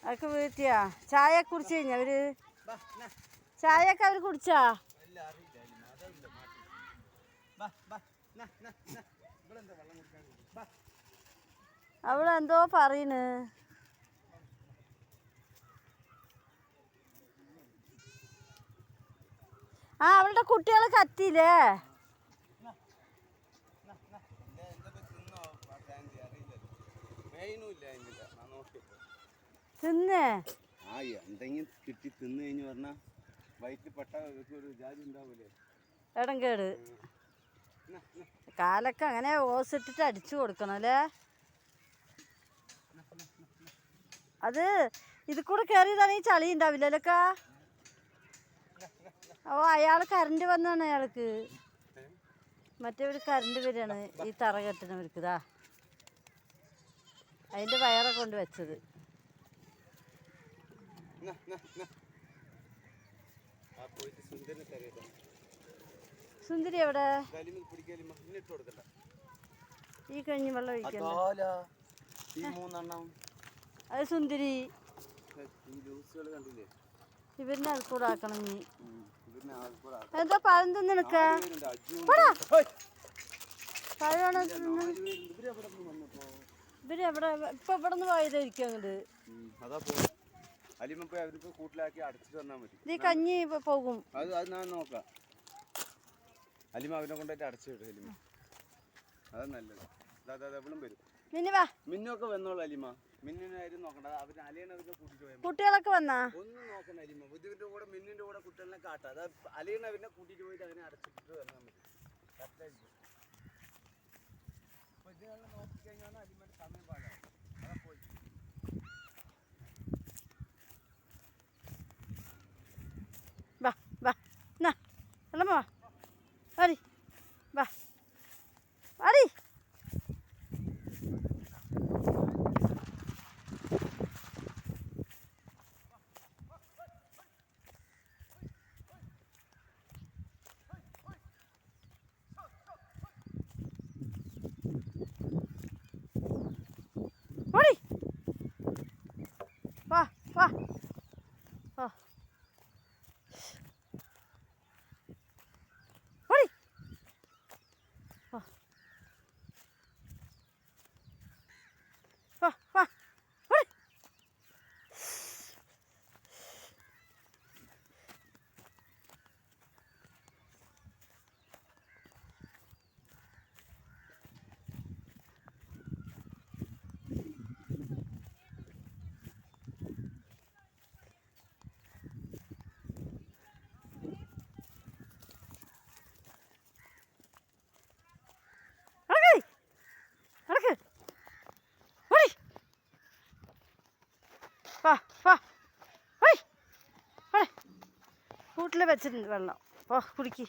അതൊക്കെ വീട്ടിയാ ചായ കുടിച്ചു കഴിഞ്ഞ അവര് ചായയൊക്കെ അവര് കുടിച്ചാ അവിടെ എന്തോ പറയണ് ആ അവളുടെ കുട്ടികളെ കത്തിയില്ലേ തിന്നേ എന്തെങ്കിലും കിട്ടി തിന്നു കഴിഞ്ഞ് പറഞ്ഞാ വയറ്റിൽ പെട്ട ഒരു ജാതി ഉണ്ടാവൂലേ ഇടം കേട് കാലൊക്കെ അങ്ങനെ ഓസിട്ടിട്ട് അടിച്ചു കൊടുക്കണം അല്ലേ അത് ഇത് കൂടെ കയറിയതാണെങ്കിൽ ചളി ഉണ്ടാവില്ലല്ലോക്കാ ഓ അയാൾ കറണ്ട് വന്നാണ് അയാൾക്ക് മറ്റേവർ കറണ്ട് വരികയാണ് ഈ തറ കെട്ടണവർക്കിതാ അതിൻ്റെ വയറെ കൊണ്ട് വെച്ചത് സുന്ദരി എവിടെ ഈ കഴിഞ്ഞ് വെള്ളം ഒഴിക്കണ്ട അത് സുന്ദരി ഇവരിനെ അത് കൂടെ ആക്കണം നീ എന്താ പഴം തിന്നണക്ക പഴമാണ് ഇവര് എവിടെ ഇപ്പൊ ഇവിടെ നിന്ന് പോയതായിരിക്കും അങ്ങോട്ട് നീ കഞ്ഞി പോകും നോക്കാം അലിമ അവനെ കൊണ്ടായിട്ട് അടച്ചു വിടും അത് നല്ലത് വരും മിന്നൊക്കെ വന്നോളൂ അലിമ മിന്നിനായിരുന്നു നോക്കണ്ട അവര് അലിയനവരുടെ കൂട്ടിട്ട് പോയാൽ കുട്ടികളൊക്കെ വന്നാ ഒന്നും നോക്കണ്ട അലിമ ബുദ്ധിമുട്ടിന്റെ കൂടെ മിന്നിന്റെ കൂടെ കുട്ടികളെ കാട്ടാ അത് അലിയനവരെ കൂട്ടിട്ട് പോയിട്ട് അതിനെ അടച്ചിട്ട് വന്നാൽ മതി കറക്റ്റായിരിക്കും അപ്പൊ ഇതിനെല്ലാം നോക്കിക്കഴിഞ്ഞാൽ അലിമയുടെ സമയം പാടാം അതാ പോയി വാ വാ എന്നാ വെള്ളമ്മ വാ വാടി വാ വാടി വാടി വാ വാ വാ വാ വാ വാ വാ കൂട്ടിൽ വെച്ചിട്ടുണ്ട് വെള്ളം പോ കുടിക്ക്